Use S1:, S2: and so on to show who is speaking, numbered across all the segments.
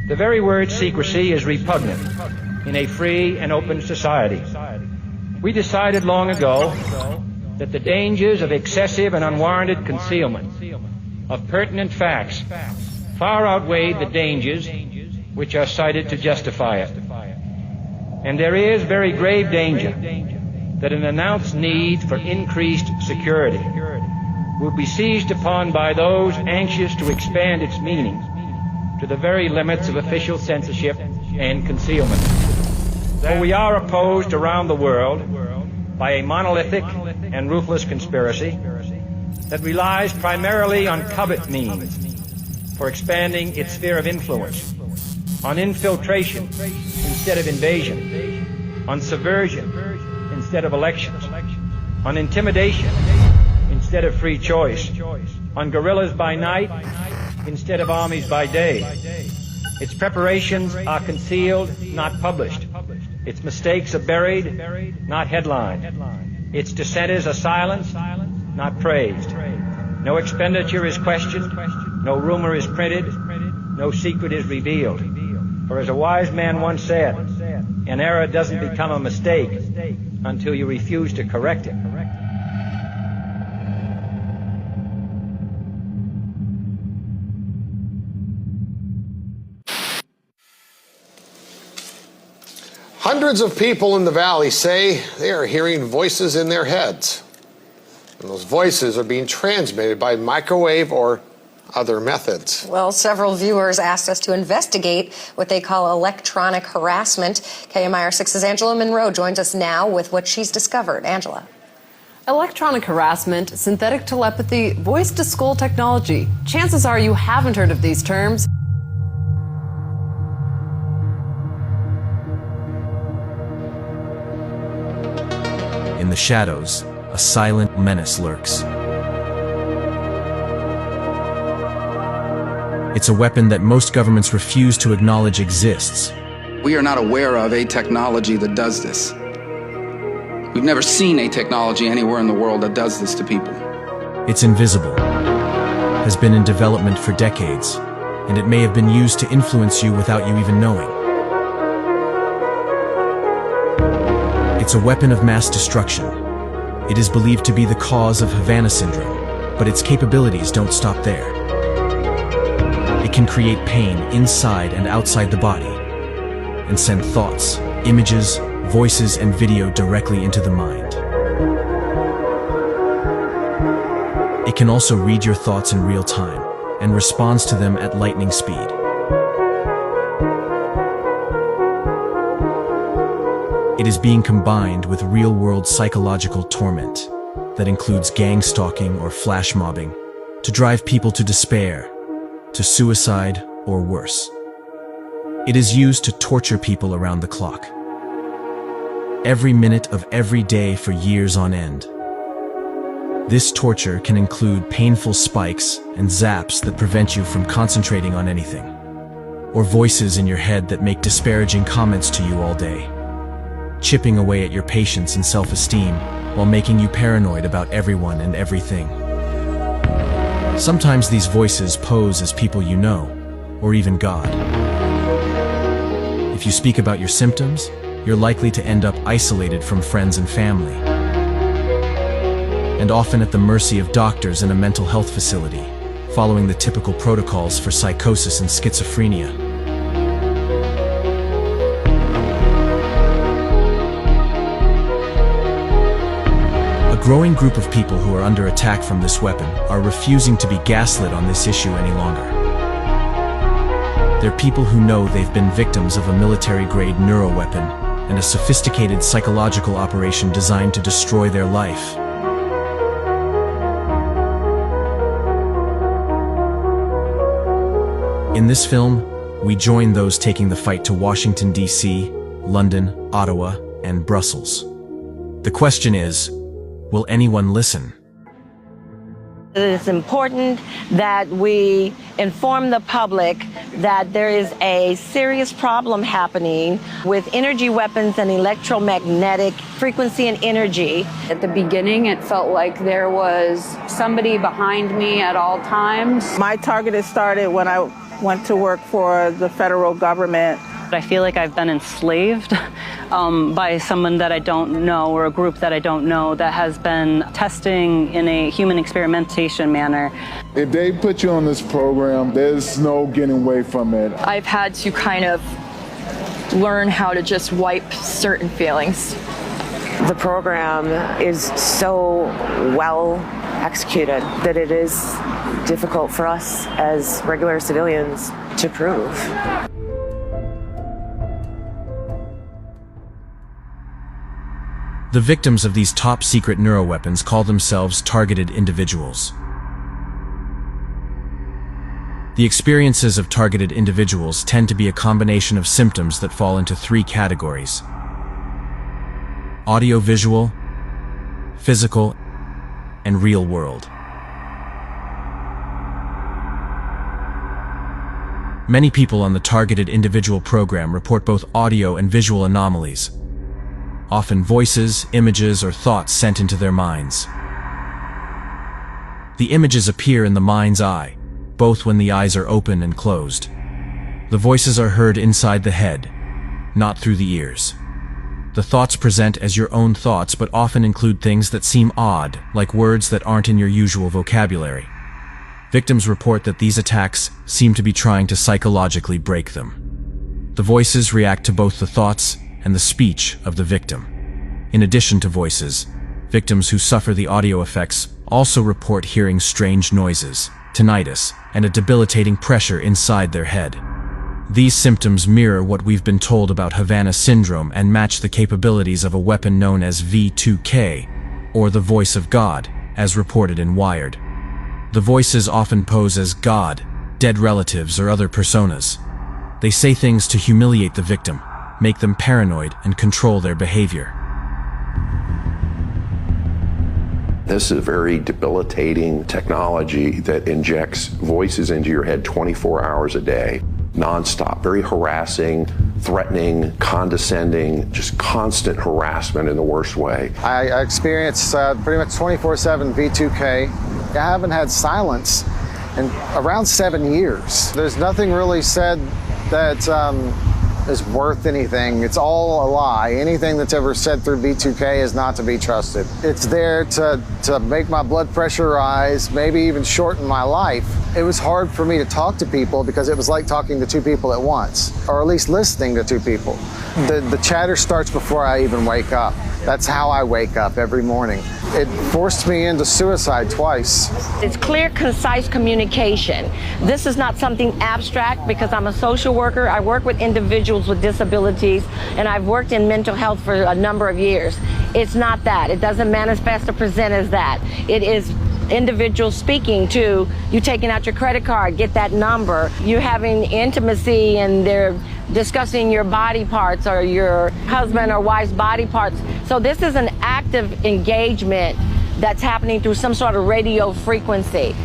S1: The very word secrecy is repugnant in a free and open society. We decided long ago that the dangers of excessive and unwarranted concealment of pertinent facts far outweighed the dangers which are cited to justify it. And there is very grave danger that an announced need for increased security will be seized upon by those anxious to expand its meaning to the very limits of official censorship and concealment. For we are opposed around the world by a monolithic and ruthless conspiracy that relies primarily on covert means for expanding its sphere of influence, on infiltration instead of invasion, on subversion instead of elections, on intimidation instead of free choice, on guerrillas by night instead of armies by day. Its preparations are concealed, not published. Its mistakes are buried, not headlined. Its dissenters are silenced, not praised. No expenditure is questioned, no rumor is printed, no secret is revealed. For as a wise man once said, an error doesn't become a mistake until you refuse to correct it.
S2: Hundreds of people in the valley say they are hearing voices in their heads. And those voices are being transmitted by microwave or other methods.
S3: Well, several viewers asked us to investigate what they call electronic harassment. KMIR 6's Angela Monroe joins us now with what she's discovered. Angela.
S4: Electronic harassment, synthetic telepathy, voice-to-skull technology. Chances are you haven't heard of these terms.
S5: In the shadows, a silent menace lurks. It's a weapon that most governments refuse to acknowledge exists.
S6: We are not aware of a technology that does this. We've never seen a technology anywhere in the world that does this to people.
S5: It's invisible, has been in development for decades, and it may have been used to influence you without you even knowing. It's a weapon of mass destruction. It is believed to be the cause of Havana syndrome, but its capabilities don't stop there. It can create pain inside and outside the body, and send thoughts, images, voices, and video directly into the mind. It can also read your thoughts in real time, and responds to them at lightning speed. It is being combined with real-world psychological torment that includes gang stalking or flash mobbing to drive people to despair, to suicide, or worse. It is used to torture people around the clock. Every minute of every day for years on end. This torture can include painful spikes and zaps that prevent you from concentrating on anything, or voices in your head that make disparaging comments to you all day, chipping away at your patience and self-esteem while making you paranoid about everyone and everything. Sometimes these voices pose as people you know, or even God. If you speak about your symptoms, you're likely to end up isolated from friends and family, and often at the mercy of doctors in a mental health facility, following the typical protocols for psychosis and schizophrenia. A growing group of people who are under attack from this weapon are refusing to be gaslit on this issue any longer. They're people who know they've been victims of a military-grade neuroweapon and a sophisticated psychological operation designed to destroy their life. In this film, we join those taking the fight to Washington, D.C., London, Ottawa, and Brussels. The question is, will anyone listen?
S7: It is important that we inform the public that there is a serious problem happening with energy weapons and electromagnetic frequency and energy.
S8: At the beginning, it felt like there was somebody behind me at all times.
S9: My target started when I went to work for the federal government.
S10: I feel like I've been enslaved by someone that I don't know or a group that I don't know that has been testing in a human experimentation manner.
S11: If they put you on this program, there's no getting away from it.
S12: I've had to kind of learn how to just wipe certain feelings.
S13: The program is so well executed that it is difficult for us as regular civilians to prove.
S5: The victims of these top-secret neuroweapons call themselves targeted individuals. The experiences of targeted individuals tend to be a combination of symptoms that fall into three categories: audio-visual, physical, and real-world. Many people on the targeted individual program report both audio and visual anomalies, often voices, images, or thoughts sent into their minds. The images appear in the mind's eye, both when the eyes are open and closed. The voices are heard inside the head, not through the ears. The thoughts present as your own thoughts, but often include things that seem odd, like words that aren't in your usual vocabulary. Victims report that these attacks seem to be trying to psychologically break them. The voices react to both the thoughts and the speech of the victim. In addition to voices, victims who suffer the audio effects also report hearing strange noises, tinnitus, and a debilitating pressure inside their head. These symptoms mirror what we've been told about Havana syndrome and match the capabilities of a weapon known as V2K, or the voice of God, as reported in Wired. The voices often pose as God, dead relatives, or other personas. They say things to humiliate the victim, make them paranoid, and control their behavior.
S14: This is a very debilitating technology that injects voices into your head 24 hours a day, nonstop, very harassing, threatening, condescending, just constant harassment in the worst way.
S15: I experience pretty much 24/7 V2K. I haven't had silence in around 7 years. There's nothing really said that is worth anything. It's all a lie. Anything that's ever said through V2K is not to be trusted. It's there to make my blood pressure rise, maybe even shorten my life. It was hard for me to talk to people because it was like talking to two people at once, or at least listening to two people. The chatter starts before I even wake up. That's how I wake up every morning. It forced me into suicide twice.
S7: It's clear, concise communication. This is not something abstract because I'm a social worker. I work with individuals with disabilities, and I've worked in mental health for a number of years. It's not that. It doesn't manifest or present as that. It is individuals speaking to you, taking out your credit card, get that number. You're having intimacy and they're discussing your body parts or your husband or wife's body parts. So this is an active engagement that's happening through some sort of radio frequency.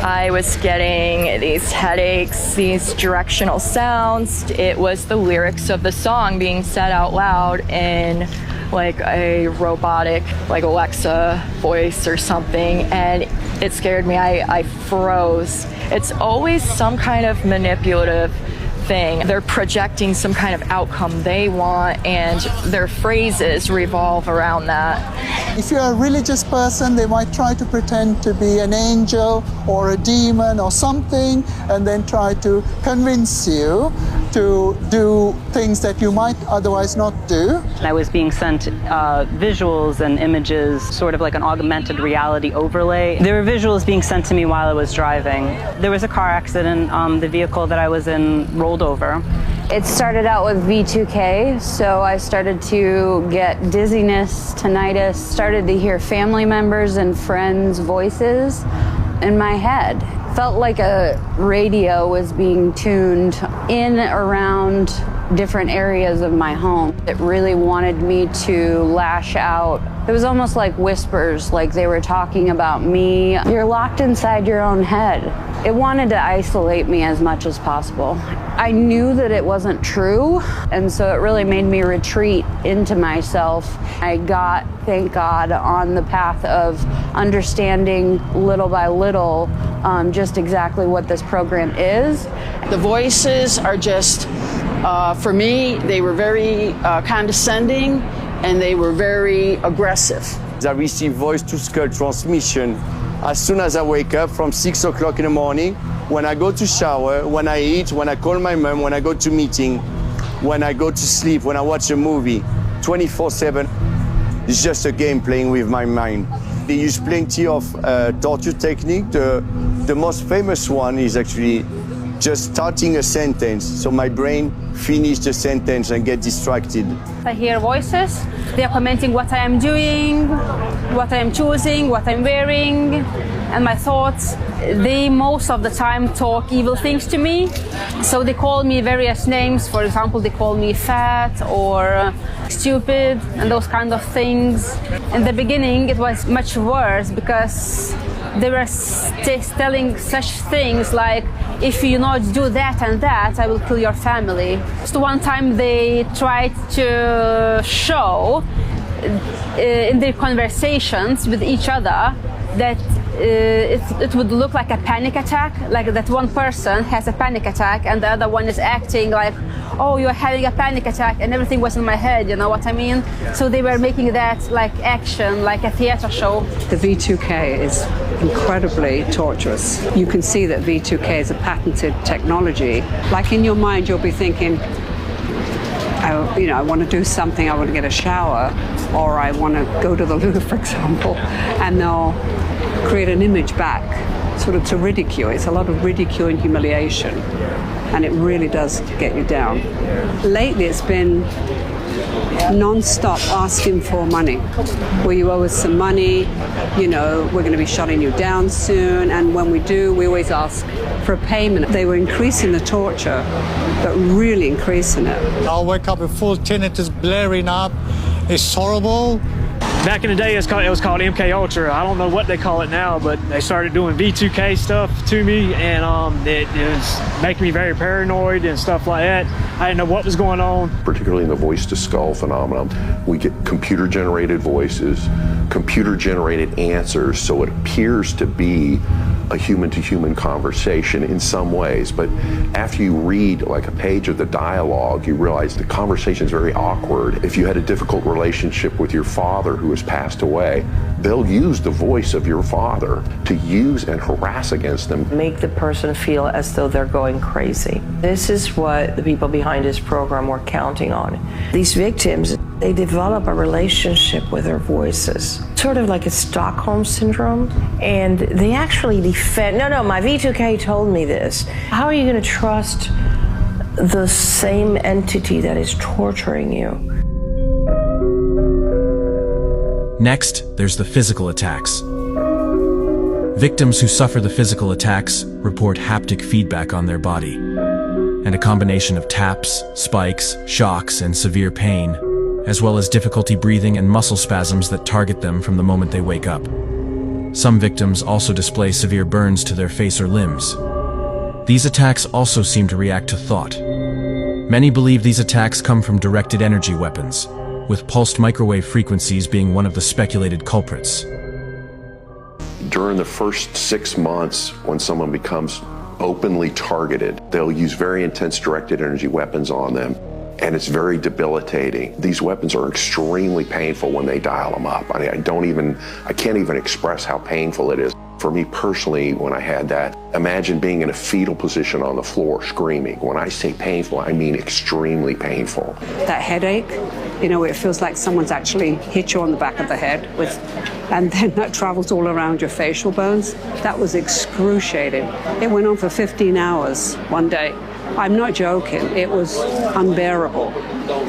S12: I was getting these headaches, these directional sounds. It was the lyrics of the song being said out loud in like a robotic, like Alexa voice or something, and it scared me. I froze. It's always some kind of manipulative thing. They're projecting some kind of outcome they want, and their phrases revolve around that.
S16: If you're a religious person, they might try to pretend to be an angel or a demon or something, and then try to convince you to do things that you might otherwise not do.
S10: I was being sent visuals and images, sort of like an augmented reality overlay. There were visuals being sent to me while I was driving. There was a car accident. The vehicle that I was in rolled over.
S8: It started out with V2K, so I started to get dizziness, tinnitus, started to hear family members and friends' voices in my head. Felt like a radio was being tuned in around different areas of my home. It really wanted me to lash out. It was almost like whispers, like they were talking about me. You're locked inside your own head. It wanted to isolate me as much as possible. I knew that it wasn't true, and so it really made me retreat into myself. I got, thank God, on the path of understanding little by little just exactly what this program is
S17: The voices are just, for me, they were very condescending and they were very aggressive.
S18: I receive voice-to-skull transmission as soon as I wake up from 6 o'clock in the morning, when I go to shower, when I eat, when I call my mom, when I go to meeting, when I go to sleep, when I watch a movie, 24/7. It's just a game playing with my mind. They use plenty of torture technique. The most famous one is actually just starting a sentence, so my brain finish the sentence and get distracted.
S19: I hear voices. They are commenting what I am doing, what I am choosing, what I'm wearing, and my thoughts. They most of the time talk evil things to me. So they call me various names. For example, they call me fat or stupid and those kind of things. In the beginning, it was much worse because they were telling such things like, if you not do that and that, I will kill your family. So one time they tried to show in their conversations with each other that it would look like a panic attack, like that one person has a panic attack and the other one is acting like, oh, you're having a panic attack, and everything was in my head, you know what I mean? So they were making that like action, like a theater show.
S20: The V2K is incredibly torturous. You can see that V2K is a patented technology. Like in your mind, you'll be thinking, I want to do something, I want to get a shower, or I want to go to the loo, for example, and they'll create an image back, sort of to ridicule. It's a lot of ridicule and humiliation, and it really does get you down. Lately, it's been non-stop asking for money. Will you owe us some money? You know, we're going to be shutting you down soon, and when we do, we always ask for a payment. They were increasing the torture, but really increasing it.
S21: I'll wake up with full tinnitus blaring up. It's horrible.
S22: Back in the day, it was called MK Ultra. I don't know what they call it now, but they started doing V2K stuff to me, and it was making me very paranoid and stuff like that. I didn't know what was going on.
S14: Particularly in the voice-to-skull phenomenon, we get computer-generated voices, computer-generated answers, so it appears to be a human-to-human conversation in some ways, but after you read like a page of the dialogue, you realize the conversation is very awkward. If you had a difficult relationship with your father who has passed away, they'll use the voice of your father to use and harass against them.
S13: Make the person feel as though they're going crazy. This is what the people behind this program were counting on. These victims, they develop a relationship with their voices, sort of like a Stockholm syndrome, and they actually defend, no, my V2K told me this. How are you going to trust the same entity that is torturing you?
S5: Next, there's the physical attacks. Victims who suffer the physical attacks report haptic feedback on their body, and a combination of taps, spikes, shocks, and severe pain, as well as difficulty breathing and muscle spasms that target them from the moment they wake up. Some victims also display severe burns to their face or limbs. These attacks also seem to react to thought. Many believe these attacks come from directed energy weapons, with pulsed microwave frequencies being one of the speculated culprits.
S14: During the first 6 months, when someone becomes openly targeted, they'll use very intense directed energy weapons on them, and it's very debilitating. These weapons are extremely painful when they dial them up. I can't even express how painful it is. For me personally, when I had that, imagine being in a fetal position on the floor screaming. When I say painful, I mean extremely painful.
S20: That headache, you know, it feels like someone's actually hit you on the back of the head and then that travels all around your facial bones. That was excruciating. It went on for 15 hours one day. I'm not joking, it was unbearable.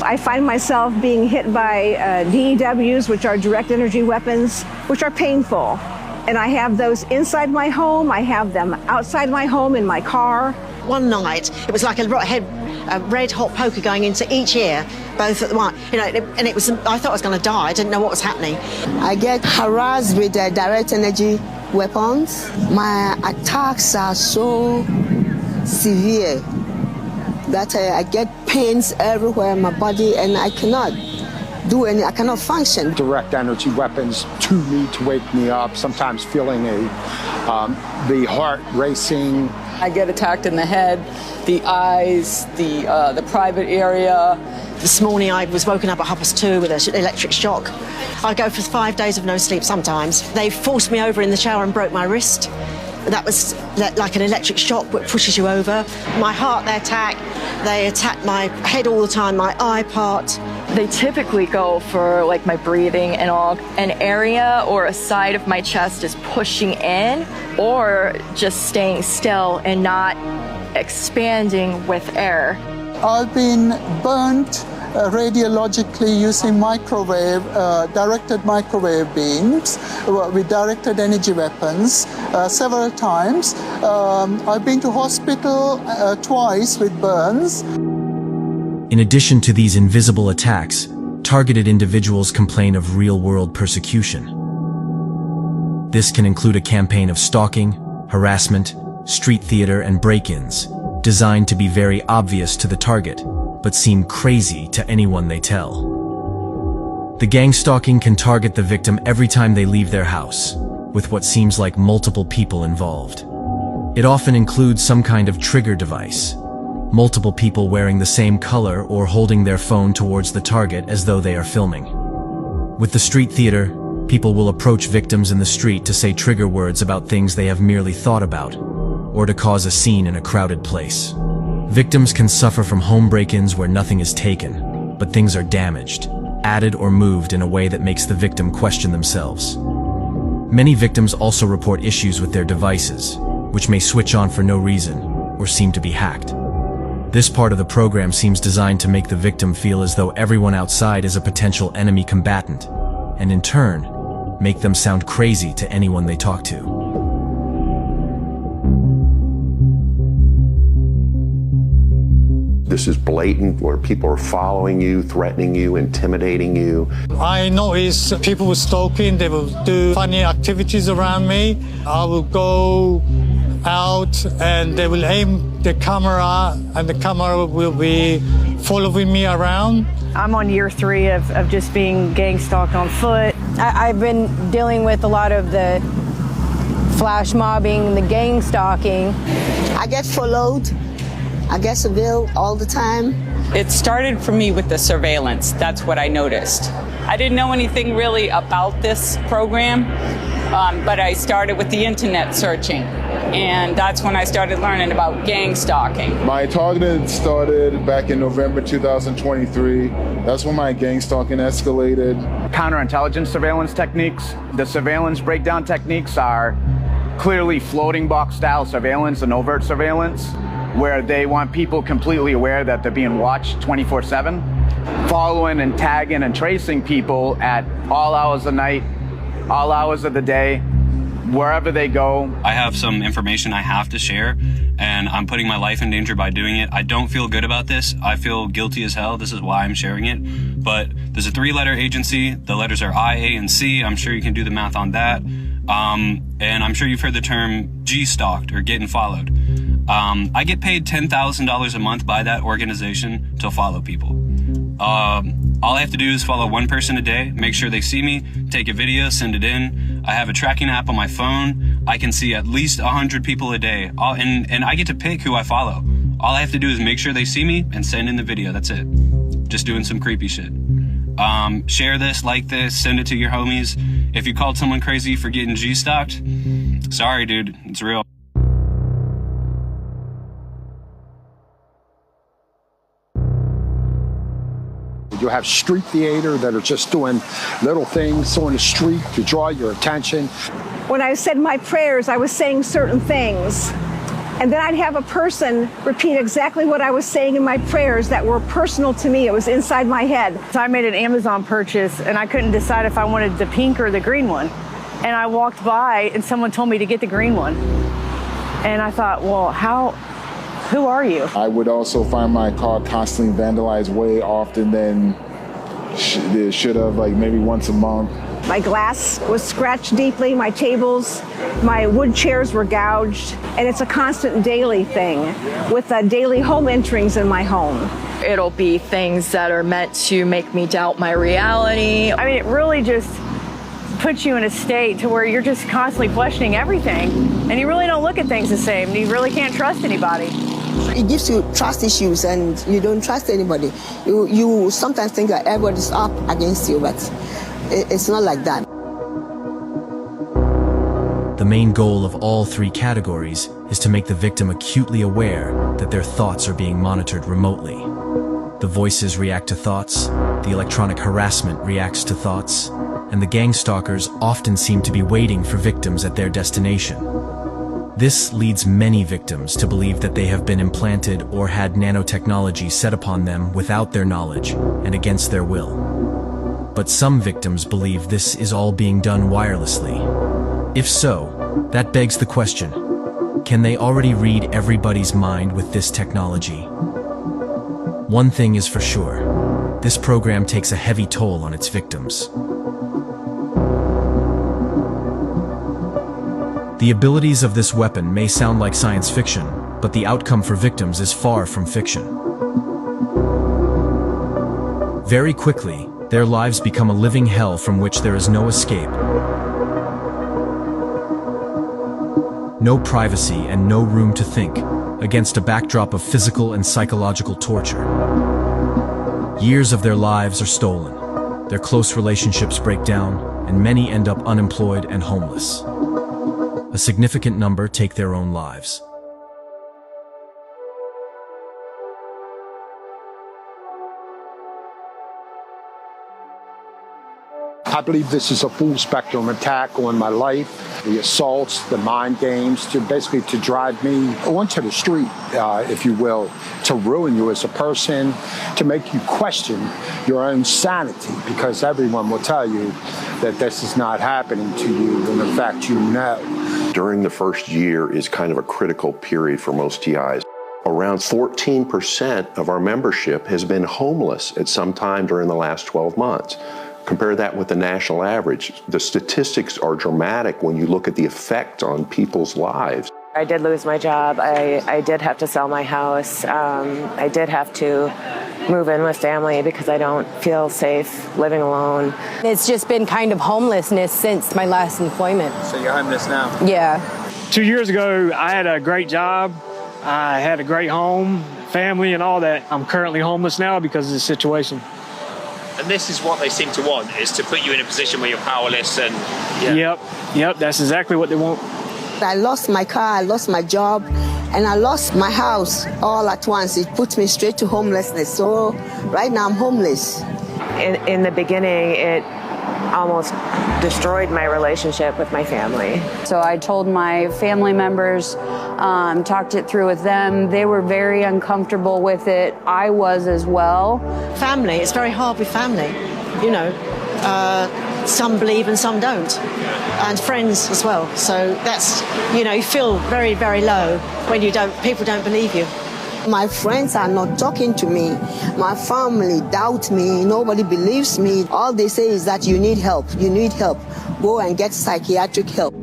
S23: I find myself being hit by DEWs, which are direct energy weapons, which are painful. And I have those inside my home, I have them outside my home in my car.
S24: One night, it was like a red hot poker going into each ear, both at once, you know, and it was, I thought I was going to die, I didn't know what was happening.
S25: I get harassed with direct energy weapons. My attacks are so severe that I get pains everywhere in my body and I cannot do any, I cannot function.
S15: Direct energy weapons to me to wake me up, sometimes feeling the heart racing.
S17: I get attacked in the head, the eyes, the private area.
S24: This morning I was woken up at 2:30 with an electric shock. I go for 5 days of no sleep sometimes. They forced me over in the shower and broke my wrist. That was like an electric shock that pushes you over. My heart they attack my head all the time, my eye part.
S12: They typically go for like my breathing and all. An area or a side of my chest is pushing in or just staying still and not expanding with air.
S16: I've been burnt radiologically using directed microwave beams with directed energy weapons several times. I've been to hospital twice with burns.
S5: In addition to these invisible attacks, targeted individuals complain of real-world persecution. This can include a campaign of stalking, harassment, street theater, and break-ins, designed to be very obvious to the target, but seem crazy to anyone they tell. The gang stalking can target the victim every time they leave their house, with what seems like multiple people involved. It often includes some kind of trigger device, multiple people wearing the same color or holding their phone towards the target as though they are filming. With the street theater, people will approach victims in the street to say trigger words about things they have merely thought about, or to cause a scene in a crowded place. Victims can suffer from home break-ins where nothing is taken, but things are damaged, added or moved in a way that makes the victim question themselves. Many victims also report issues with their devices, which may switch on for no reason or seem to be hacked. This part of the program seems designed to make the victim feel as though everyone outside is a potential enemy combatant, and in turn, make them sound crazy to anyone they talk to.
S14: This is blatant, where people are following you, threatening you, intimidating you.
S21: I notice people were stalking, they will do funny activities around me. I will go out and they will aim the camera and the camera will be following me around.
S1: I'm on year 3 of just being gang stalked on foot. I've been dealing with a lot of the flash mobbing, the gang stalking.
S25: I get followed. I get surveilled all the time.
S2: It started for me with the surveillance. That's what I noticed. I didn't know anything really about this program, but I started with the internet searching. And that's when I started learning about gang stalking.
S11: My targeting started back in November 2023. That's when my gang stalking escalated.
S3: Counterintelligence surveillance techniques. The surveillance breakdown techniques are clearly floating box style surveillance and overt surveillance, where they want people completely aware that they're being watched 24/7, following and tagging and tracing people at all hours of the night, all hours of the day, wherever they go.
S4: I have some information I have to share, and I'm putting my life in danger by doing it. I don't feel good about this. I feel guilty as hell. This is why I'm sharing it. But there's a 3-letter agency. The letters are I, A, and C. I'm sure you can do the math on that. And I'm sure you've heard the term G-stalked or getting followed. I get paid $10,000 a month by that organization to follow people. All I have to do is follow one person a day, make sure they see me, take a video, send it in. I have a tracking app on my phone. I can see at least 100 people a day, and I get to pick who I follow. All I have to do is make sure they see me and send in the video. That's it. Just doing some creepy shit. Share this, like this, send it to your homies. If you called someone crazy for getting G-stalked, sorry, dude, it's real.
S15: You have street theater that are just doing little things on the street to draw your attention.
S23: When I said my prayers, I was saying certain things. And then I'd have a person repeat exactly what I was saying in my prayers that were personal to me. It was inside my head.
S1: So I made an Amazon purchase and I couldn't decide if I wanted the pink or the green one. And I walked by and someone told me to get the green one. And I thought, well, who are you?
S11: I would also find my car constantly vandalized way often than it should have, like maybe once a month.
S23: My glass was scratched deeply, my tables, my wood chairs were gouged, and it's a constant daily thing with daily home enterings in my home.
S12: It'll be things that are meant to make me doubt my reality.
S1: I mean, it really just puts you in a state to where you're just constantly questioning everything, and you really don't look at things the same. You really can't trust anybody.
S25: It gives you trust issues, and you don't trust anybody. You sometimes think that everybody's up against you, but it's not like that.
S5: The main goal of all three categories is to make the victim acutely aware that their thoughts are being monitored remotely. The voices react to thoughts, the electronic harassment reacts to thoughts, and the gang stalkers often seem to be waiting for victims at their destination. This leads many victims to believe that they have been implanted or had nanotechnology set upon them without their knowledge and against their will. But some victims believe this is all being done wirelessly. If so, that begs the question, can they already read everybody's mind with this technology? One thing is for sure, this program takes a heavy toll on its victims. The abilities of this weapon may sound like science fiction, but the outcome for victims is far from fiction. Very quickly, their lives become a living hell from which there is no escape. No privacy and no room to think, against a backdrop of physical and psychological torture. Years of their lives are stolen, their close relationships break down, and many end up unemployed and homeless. A significant number take their own lives.
S6: I believe this is a full spectrum attack on my life, the assaults, the mind games, basically to drive me onto the street, if you will, to ruin you as a person, to make you question your own sanity, because everyone will tell you that this is not happening to you, when in fact you know.
S14: During the first year is kind of a critical period for most TIs. Around 14% of our membership has been homeless at some time during the last 12 months. Compare that with the national average. The statistics are dramatic when you look at the effect on people's lives.
S7: I did lose my job. I did have to sell my house. I did have to move in with family because I don't feel safe living alone.
S8: It's just been kind of homelessness since my last employment.
S9: So you're homeless now?
S8: Yeah.
S22: 2 years ago, I had a great job. I had a great home, family, and all that. I'm currently homeless now because of this situation.
S9: And this is what they seem to want, is to put you in a position where you're powerless and...
S22: Yeah. Yep, that's exactly what they want.
S25: I lost my car, I lost my job, and I lost my house all at once. It put me straight to homelessness. So right now I'm homeless.
S7: In the beginning, it almost destroyed my relationship with my family.
S10: So I told my family members, talked it through with them. They were very uncomfortable with it. I was as well.
S24: Family, it's very hard with family. You know, some believe and some don't. And friends as well. So that's, you know, you feel very, very low when people don't believe you.
S25: My friends are not talking to me. My family doubt me. Nobody believes me. All they say is that you need help. You need help. Go and get psychiatric help.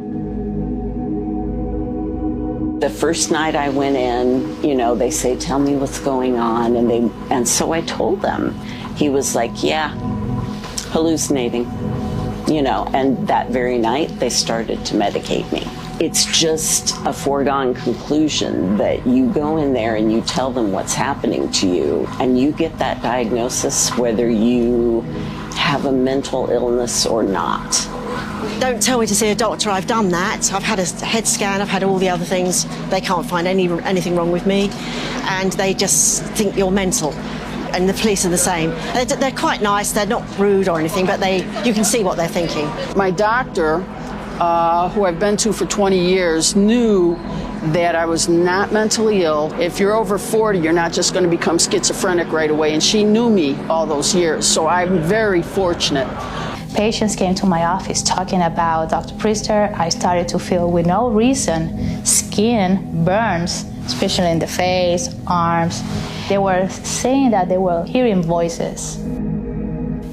S26: The first night I went in, you know, they say, tell me what's going on. And so I told them. He was like, yeah, hallucinating, you know, and that very night they started to medicate me. It's just a foregone conclusion that you go in there and you tell them what's happening to you and you get that diagnosis whether you have a mental illness or not.
S24: Don't tell me to see a doctor, I've done that. I've had a head scan, I've had all the other things. They can't find anything wrong with me, and they just think you're mental. And the police are the same. They're quite nice, they're not rude or anything, but you can see what they're thinking.
S17: My doctor, who I've been to for 20 years, knew that I was not mentally ill. If you're over 40, you're not just going to become schizophrenic right away, and she knew me all those years, so I'm very fortunate.
S27: Patients came to my office talking about Dr. Priester. I started to feel, with no reason, skin burns, especially in the face, arms. They were saying that they were hearing voices.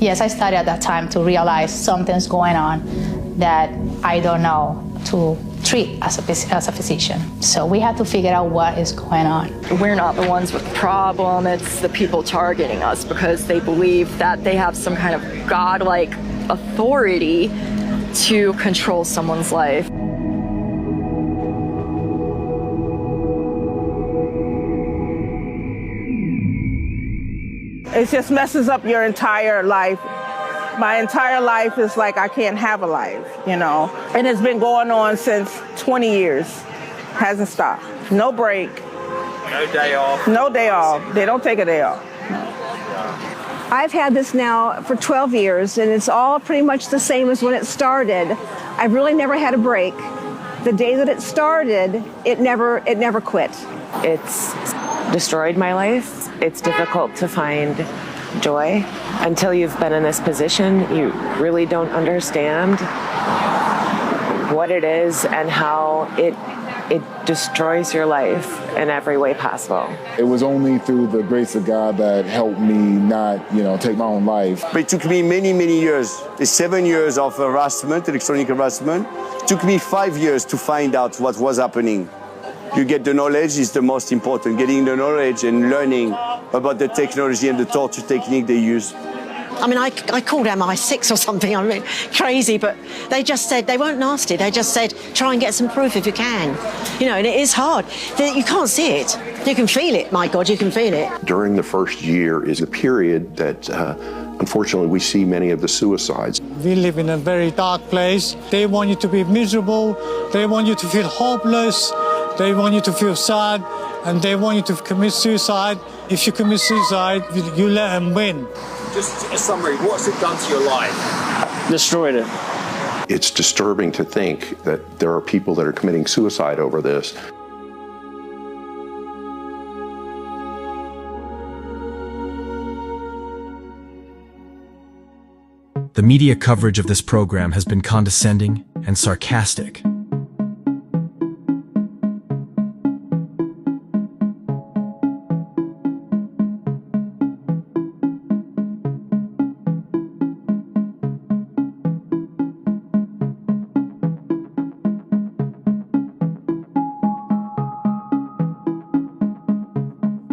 S27: Yes, I started at that time to realize something's going on that I don't know, to treat as a physician. So we have to figure out what is going on.
S12: We're not the ones with the problem, it's the people targeting us because they believe that they have some kind of godlike authority to control someone's life.
S2: It just messes up your entire life. My entire life is like I can't have a life, you know. And it's been going on since 20 years. Hasn't stopped. No break.
S9: No day off.
S2: No day off. They don't take a day off.
S23: I've had this now for 12 years, and it's all pretty much the same as when it started. I've really never had a break. The day that it started, it never quit.
S7: It's destroyed my life. It's difficult to find joy. Until you've been in this position, you really don't understand what it is and how it destroys your life in every way possible.
S11: It was only through the grace of God that helped me not, take my own life.
S13: But it took me many, many years. It's 7 years of harassment, electronic harassment. It took me 5 years to find out what was happening. You get the knowledge is the most important. Getting the knowledge and learning about the technology and the torture technique they use.
S24: I mean, I called MI6 or something. I mean, crazy, but they just said, they weren't nasty. They just said, try and get some proof if you can. And it is hard. You can't see it. You can feel it, my God, you can feel it.
S14: During the first year is a period that, unfortunately, we see many of the suicides.
S16: We live in a very dark place. They want you to be miserable. They want you to feel hopeless. They want you to feel sad, and they want you to commit suicide. If you commit suicide, you let them win.
S9: Just a summary, what's it done to your life?
S16: Destroyed it.
S14: It's disturbing to think that there are people that are committing suicide over this.
S5: The media coverage of this program has been condescending and sarcastic.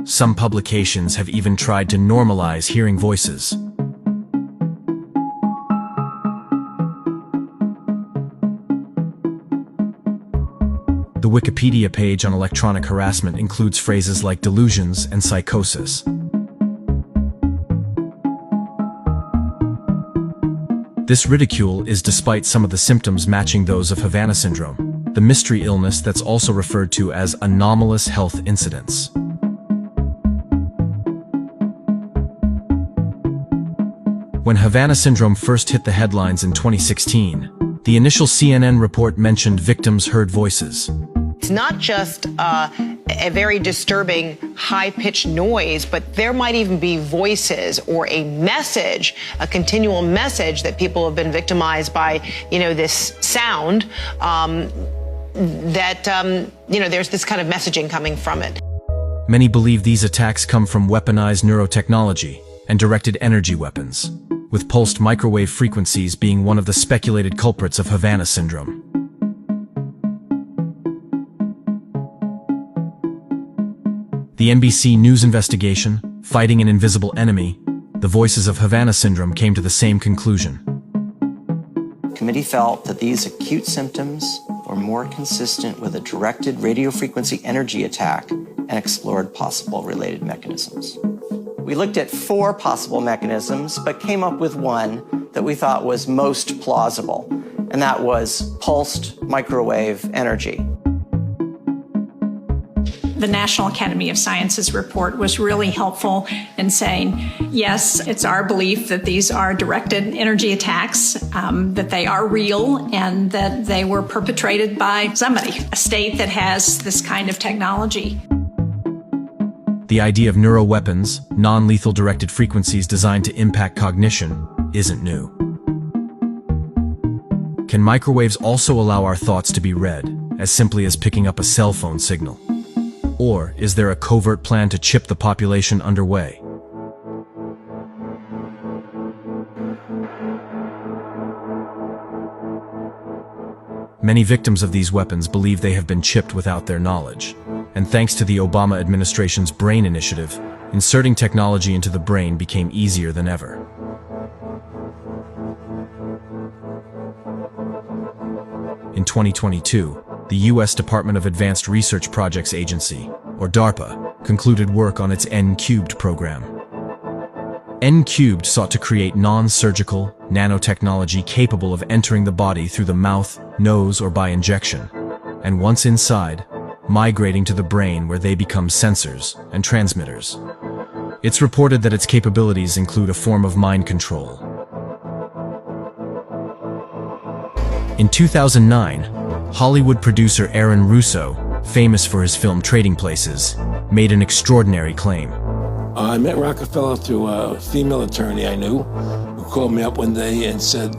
S5: Some publications have even tried to normalize hearing voices. The Wikipedia page on electronic harassment includes phrases like delusions and psychosis. This ridicule is despite some of the symptoms matching those of Havana syndrome, the mystery illness that's also referred to as anomalous health incidents. When Havana syndrome first hit the headlines in 2016, the initial CNN report mentioned victims heard voices.
S18: It's not just a very disturbing high-pitched noise, but there might even be voices or a message, a continual message that people have been victimized by, this sound, there's this kind of messaging coming from it.
S5: Many believe these attacks come from weaponized neurotechnology and directed energy weapons, with pulsed microwave frequencies being one of the speculated culprits of Havana syndrome. The NBC News investigation, Fighting an Invisible Enemy, The Voices of Havana Syndrome, came to the same conclusion.
S19: The committee felt that these acute symptoms were more consistent with a directed radiofrequency energy attack and explored possible related mechanisms. We looked at 4 possible mechanisms, but came up with one that we thought was most plausible, and that was pulsed microwave energy.
S20: The National Academy of Sciences report was really helpful in saying, yes, it's our belief that these are directed energy attacks, that they are real, and that they were perpetrated by somebody, a state that has this kind of technology.
S5: The idea of neuroweapons, non-lethal directed frequencies designed to impact cognition, isn't new. Can microwaves also allow our thoughts to be read, as simply as picking up a cell phone signal? Or is there a covert plan to chip the population underway? Many victims of these weapons believe they have been chipped without their knowledge. And thanks to the Obama administration's BRAIN initiative, inserting technology into the brain became easier than ever. In 2022, the U.S. Department of Advanced Research Projects Agency, or DARPA, concluded work on its N-Cubed program. N-Cubed sought to create non-surgical nanotechnology capable of entering the body through the mouth, nose, or by injection, and once inside, migrating to the brain where they become sensors and transmitters. It's reported that its capabilities include a form of mind control. In 2009, Hollywood producer Aaron Russo, famous for his film Trading Places, made an extraordinary claim.
S1: I met Rockefeller through a female attorney I knew who called me up one day and said,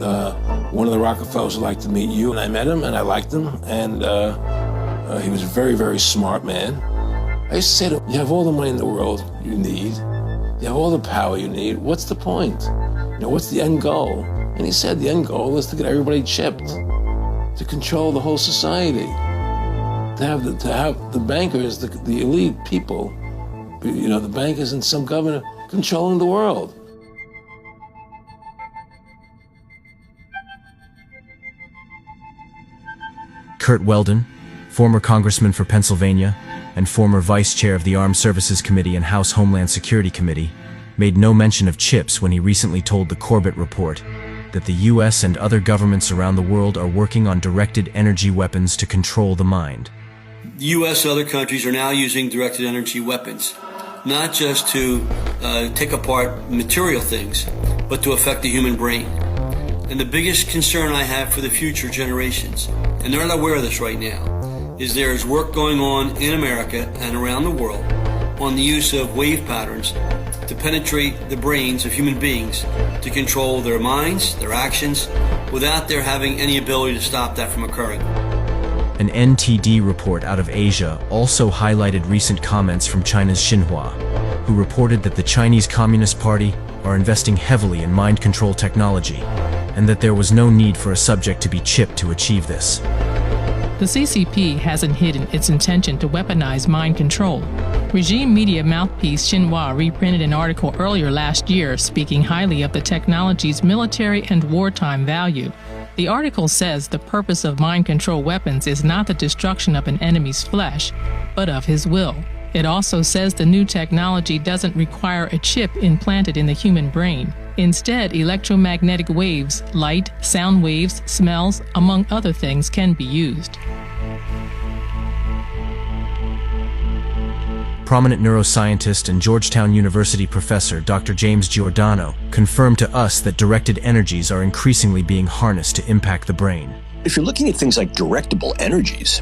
S1: one of the Rockefellers would like to meet you. And I met him and I liked him, and he was a very, very smart man. I used to say to him, you have all the money in the world you need. You have all the power you need. What's the point? You know, what's the end goal? And he said the end goal is to get everybody chipped, to control the whole society, to have the bankers, the elite people, you know, the bankers and some governor controlling the world.
S5: Curt Weldon, former congressman for Pennsylvania and former vice chair of the Armed Services Committee and House Homeland Security Committee, made no mention of chips when he recently told the Corbett Report that the U.S. and other governments around the world are working on directed energy weapons to control the mind.
S3: The U.S. and other countries are now using directed energy weapons, not just to take apart material things, but to affect the human brain. And the biggest concern I have for the future generations, and they're not aware of this right now, is there is work going on in America and around the world on the use of wave patterns to penetrate the brains of human beings to control their minds, their actions, without their having any ability to stop that from occurring.
S5: An NTD report out of Asia also highlighted recent comments from China's Xinhua, who reported that the Chinese Communist Party are investing heavily in mind control technology, and that there was no need for a subject to be chipped to achieve this.
S4: The CCP hasn't hidden its intention to weaponize mind control. Regime media mouthpiece Xinhua reprinted an article earlier last year speaking highly of the technology's military and wartime value. The article says the purpose of mind control weapons is not the destruction of an enemy's flesh, but of his will. It also says the new technology doesn't require a chip implanted in the human brain. Instead, electromagnetic waves, light, sound waves, smells, among other things, can be used.
S5: Prominent neuroscientist and Georgetown University professor Dr. James Giordano confirmed to us that directed energies are increasingly being harnessed to impact the brain.
S6: If you're looking at things like directable energies,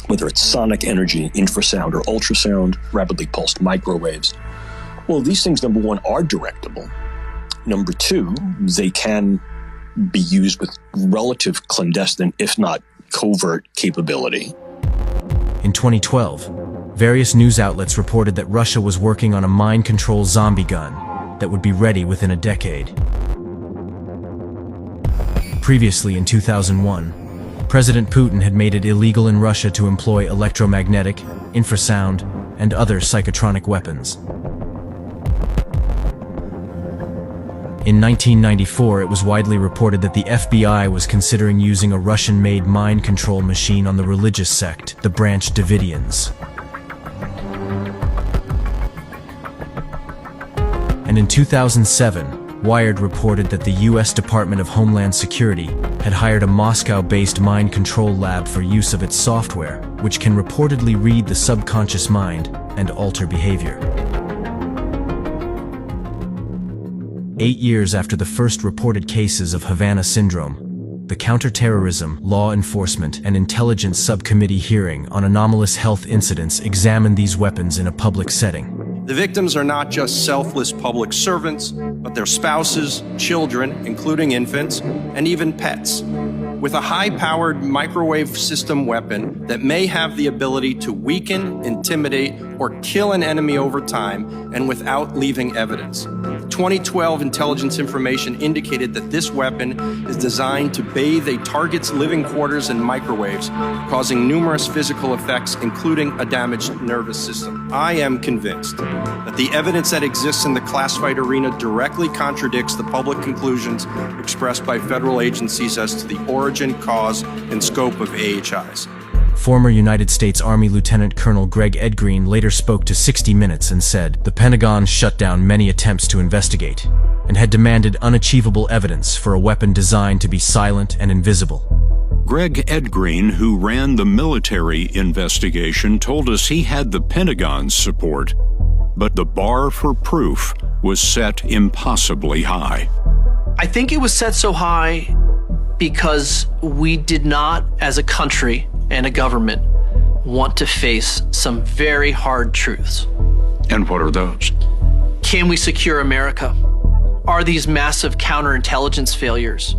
S6: whether it's sonic energy, infrasound, or ultrasound, rapidly pulsed microwaves, well, these things, number one, are directable. Number two, they can be used with relative clandestine, if not covert, capability.
S5: In 2012, various news outlets reported that Russia was working on a mind control zombie gun that would be ready within a decade. Previously, in 2001, President Putin had made it illegal in Russia to employ electromagnetic, infrasound, and other psychotronic weapons. In 1994, it was widely reported that the FBI was considering using a Russian-made mind control machine on the religious sect, the Branch Davidians. And in 2007, Wired reported that the U.S. Department of Homeland Security had hired a Moscow-based mind control lab for use of its software, which can reportedly read the subconscious mind and alter behavior. 8 years after the first reported cases of Havana syndrome, the Counterterrorism, Law Enforcement, and Intelligence Subcommittee hearing on anomalous health incidents examined these weapons in a public setting.
S8: The victims are not just selfless public servants, but their spouses, children, including infants, and even pets. With a high-powered microwave system weapon that may have the ability to weaken, intimidate, or kill an enemy over time and without leaving evidence. 2012 intelligence information indicated that this weapon is designed to bathe a target's living quarters in microwaves, causing numerous physical effects, including a damaged nervous system. I am convinced that the evidence that exists in the classified arena directly contradicts the public conclusions expressed by federal agencies as to the origin, cause, and scope of AHIs.
S5: Former United States Army Lieutenant Colonel Greg Edgreen later spoke to 60 Minutes and said the Pentagon shut down many attempts to investigate and had demanded unachievable evidence for a weapon designed to be silent and invisible.
S10: Greg Edgreen, who ran the military investigation, told us he had the Pentagon's support, but the bar for proof was set impossibly high.
S15: I think it was set so high because we did not, as a country and a government, want to face some very hard truths.
S10: And what are those?
S15: Can we secure America? Are these massive counterintelligence failures?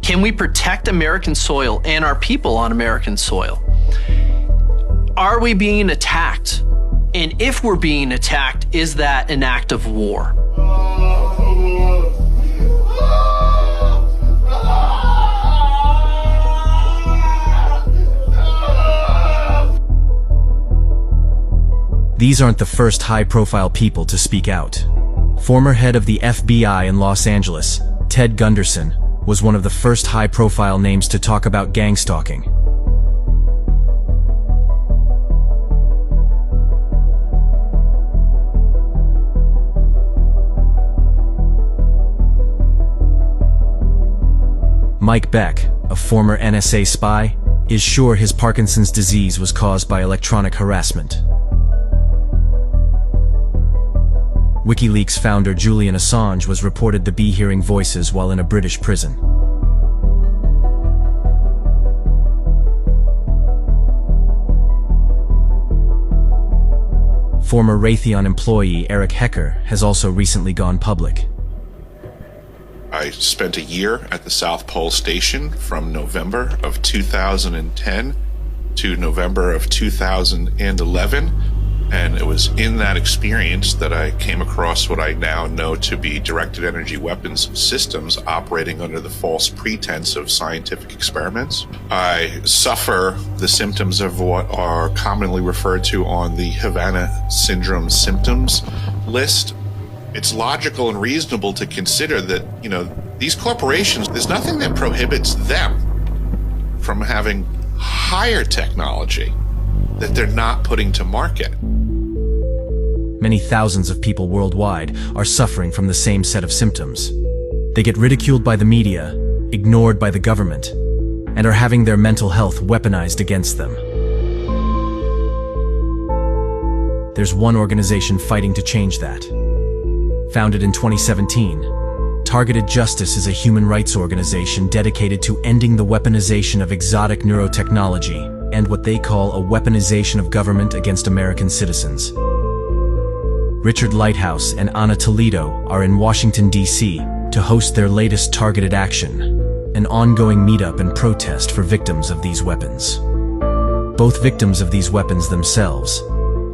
S15: Can we protect American soil and our people on American soil? Are we being attacked? And if we're being attacked, is that an act of war?
S5: These aren't the first high-profile people to speak out. Former head of the FBI in Los Angeles, Ted Gunderson, was one of the first high-profile names to talk about gang stalking. Mike Beck, a former NSA spy, is sure his Parkinson's disease was caused by electronic harassment. WikiLeaks founder Julian Assange was reported to be hearing voices while in a British prison. Former Raytheon employee Eric Hecker has also recently gone public.
S17: I spent a year at the South Pole Station from November of 2010 to November of 2011. And it was in that experience that I came across what I now know to be directed energy weapons systems operating under the false pretense of scientific experiments. I suffer the symptoms of what are commonly referred to on the Havana Syndrome symptoms list. It's logical and reasonable to consider that, these corporations, there's nothing that prohibits them from having higher technology that they're not putting to market.
S5: Many thousands of people worldwide are suffering from the same set of symptoms. They get ridiculed by the media, ignored by the government, and are having their mental health weaponized against them. There's one organization fighting to change that. Founded in 2017, Targeted Justice is a human rights organization dedicated to ending the weaponization of exotic neurotechnology and what they call a weaponization of government against American citizens. Richard Lighthouse and Anna Toledo are in Washington, D.C. to host their latest targeted action, an ongoing meetup and protest for victims of these weapons. Both victims of these weapons themselves,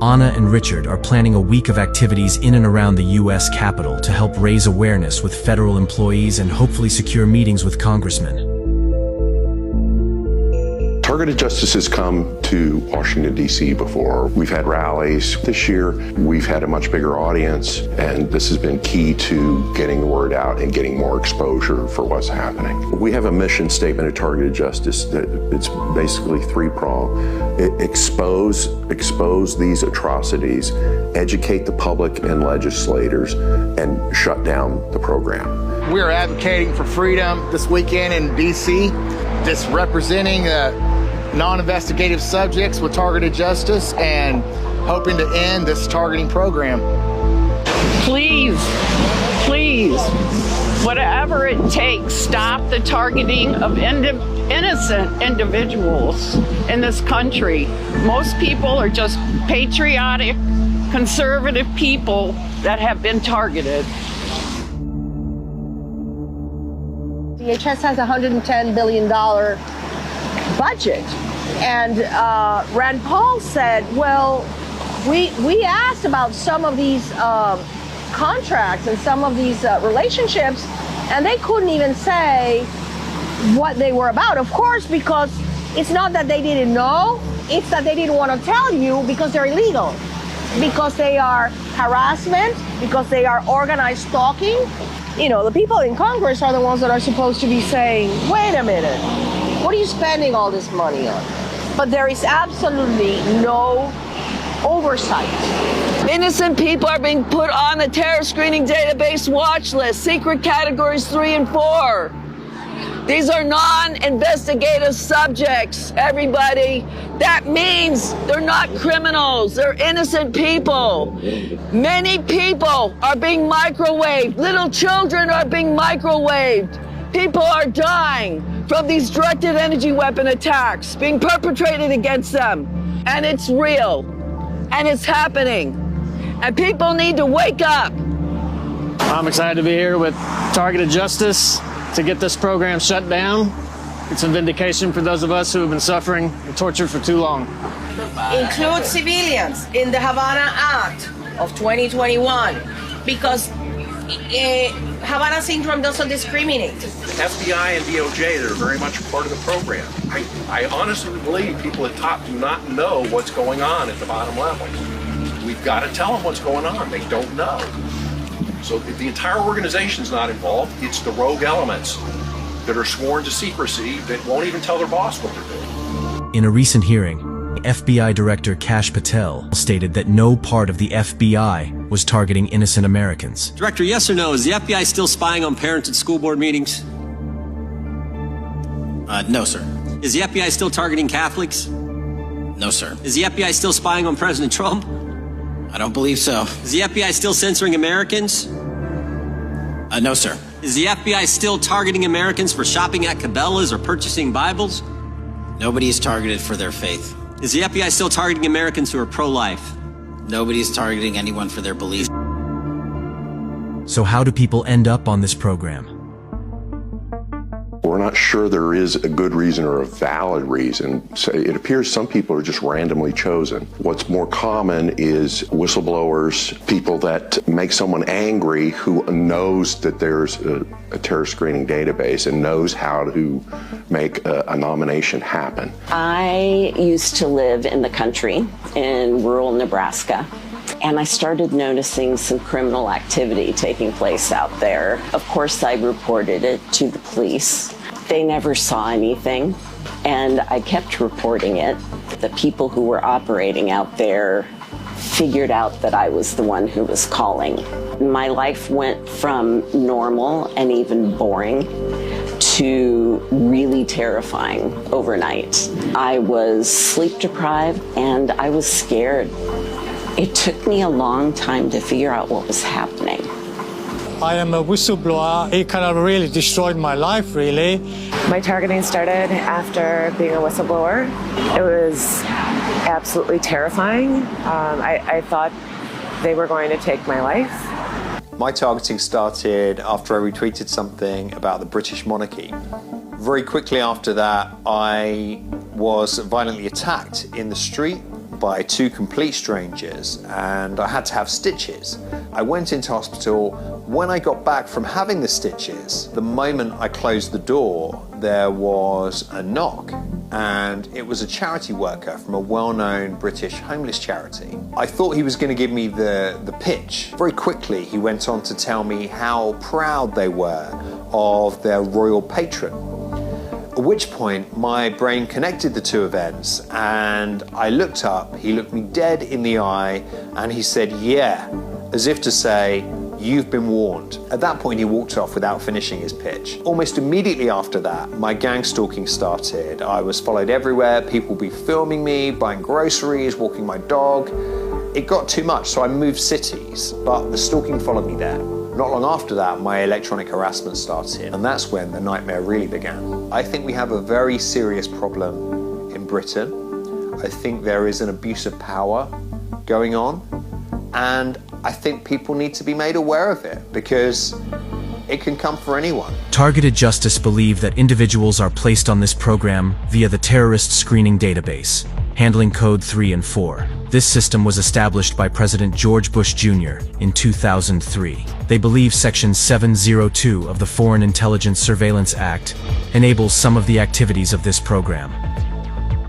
S5: Anna and Richard are planning a week of activities in and around the U.S. Capitol to help raise awareness with federal employees and hopefully secure meetings with congressmen.
S14: Targeted Justice has come to Washington, D.C. before. We've had rallies. This year, we've had a much bigger audience, and this has been key to getting the word out and getting more exposure for what's happening. We have a mission statement at Targeted Justice that it's basically three-pronged. Expose these atrocities, educate the public and legislators, and shut down the program.
S21: We are advocating for freedom this weekend in D.C., just representing non-investigative subjects with Targeted Justice and hoping to end this targeting program.
S22: Please, whatever it takes, stop the targeting of innocent individuals in this country. Most people are just patriotic, conservative people that have been targeted.
S23: DHS has a $110 billion budget. And Rand Paul said, well, we asked about some of these
S2: contracts and some of these relationships, and they couldn't even say what they were about. Of course, because it's not that they didn't know, it's that they didn't want to tell you because they're illegal, because they are harassment, because they are organized stalking. You know, the people in Congress are the ones that are supposed to be saying, wait a minute, what are you spending all this money on? But there is absolutely no oversight.
S7: Innocent people are being put on the terror screening database watch list, secret categories 3 and 4. These are non-investigative subjects, everybody. That means they're not criminals, they're innocent people. Many people are being microwaved. Little children are being microwaved. People are dying from these directed energy weapon attacks being perpetrated against them. And it's real. And it's happening. And people need to wake up.
S11: I'm excited to be here with Targeted Justice to get this program shut down. It's a vindication for those of us who have been suffering and tortured for too long.
S12: Include civilians in the Havana Act of 2021 because Havana Syndrome doesn't discriminate.
S25: FBI and DOJ, they're very much part of the program. I honestly believe people at top do not know what's going on at the bottom level. We've got to tell them what's going on. They don't know. So the entire organization's not involved. It's the rogue elements that are sworn to secrecy that won't even tell their boss what they're doing.
S5: In a recent hearing, FBI Director Kash Patel stated that no part of the FBI was targeting innocent Americans.
S26: Director, yes or no, is the FBI still spying on parents at school board meetings?
S27: No, sir.
S26: Is the FBI still targeting Catholics?
S27: No, sir.
S26: Is the FBI still spying on President Trump?
S27: I don't believe so.
S26: Is the FBI still censoring Americans?
S27: No, sir.
S26: Is the FBI still targeting Americans for shopping at Cabela's or purchasing Bibles?
S27: Nobody is targeted for their faith.
S26: Is the FBI still targeting Americans who are pro-life?
S27: Nobody is targeting anyone for their beliefs.
S5: So how do people end up on this program?
S14: We're not sure there is a good reason or a valid reason. So it appears some people are just randomly chosen. What's more common is whistleblowers, people that make someone angry who knows that there's a terror screening database and knows how to make a nomination happen.
S28: I used to live in the country in rural Nebraska, and I started noticing some criminal activity taking place out there. Of course, I reported it to the police. They never saw anything, and I kept reporting it. The people who were operating out there figured out that I was the one who was calling. My life went from normal and even boring to really terrifying overnight. I was sleep deprived and I was scared. It took me a long time to figure out what was happening.
S16: I am a whistleblower. It kind of really destroyed my life, really.
S29: My targeting started after being a whistleblower. It was absolutely terrifying. I thought they were going to take my life.
S30: My targeting started after I retweeted something about the British monarchy. Very quickly after that, I was violently attacked in the street by two complete strangers, and I had to have stitches. I went into hospital. When I got back from having the stitches, the moment I closed the door, there was a knock, and it was a charity worker from a well-known British homeless charity. I thought he was going to give me the pitch. Very quickly, he went on to tell me how proud they were of their royal patron. At which point, my brain connected the two events, and I looked up, he looked me dead in the eye, and he said, yeah, as if to say, you've been warned. At that point, he walked off without finishing his pitch. Almost immediately after that, my gang stalking started. I was followed everywhere, people would be filming me, buying groceries, walking my dog. It got too much, so I moved cities, but the stalking followed me there. Not long after that, my electronic harassment started, and that's when the nightmare really began. I think we have a very serious problem in Britain. I think there is an abuse of power going on, and I think people need to be made aware of it, because it can come for anyone.
S5: Targeted Justice believe that individuals are placed on this program via the terrorist screening database, handling code 3 and 4. This system was established by President George Bush Jr. in 2003. They believe Section 702 of the Foreign Intelligence Surveillance Act enables some of the activities of this program.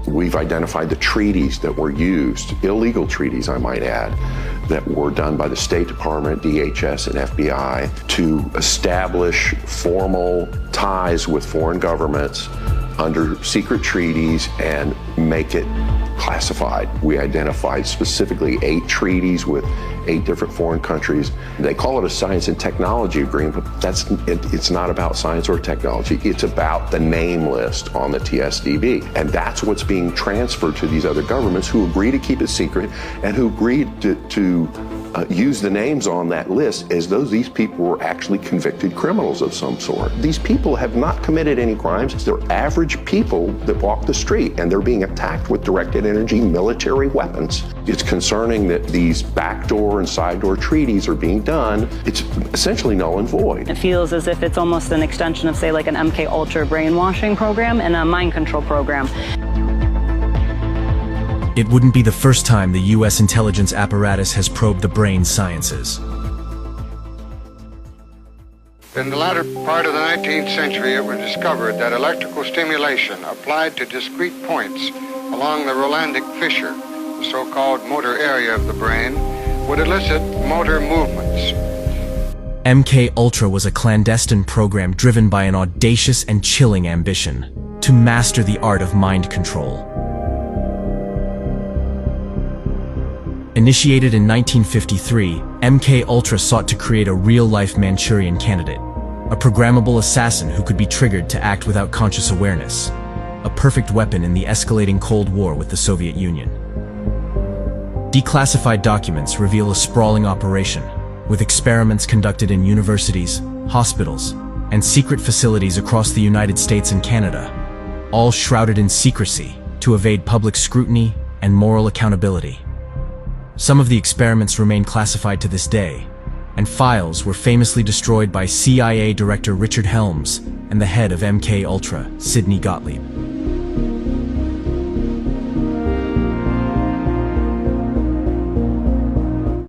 S14: We've identified the treaties that were used, illegal treaties I might add, that were done by the State Department, DHS, and FBI to establish formal ties with foreign governments under secret treaties and make it classified. We identified specifically 8 treaties with 8 different foreign countries. They call it a science and technology agreement, but it's not about science or technology. It's about the name list on the TSDB. And that's what's being transferred to these other governments who agree to keep it secret and who agreed to use the names on that list as though these people were actually convicted criminals of some sort. These people have not committed any crimes. They're average people that walk the street, and they're being attacked with directed energy military weapons. It's concerning that these backdoor and side door treaties are being done. It's essentially null and void.
S1: It feels as if it's almost an extension of, say, like an MK Ultra brainwashing program and a mind control program.
S5: It wouldn't be the first time the U.S. intelligence apparatus has probed the brain sciences.
S3: In the latter part of the 19th century, it was discovered that electrical stimulation applied to discrete points along the Rolandic fissure, the so-called motor area of the brain, would elicit motor movements.
S5: MK Ultra was a clandestine program driven by an audacious and chilling ambition to master the art of mind control. Initiated in 1953, MK Ultra sought to create a real-life Manchurian candidate, a programmable assassin who could be triggered to act without conscious awareness, a perfect weapon in the escalating Cold War with the Soviet Union. Declassified documents reveal a sprawling operation, with experiments conducted in universities, hospitals, and secret facilities across the United States and Canada, all shrouded in secrecy to evade public scrutiny and moral accountability. Some of the experiments remain classified to this day, and files were famously destroyed by CIA Director Richard Helms and the head of MK Ultra, Sidney Gottlieb.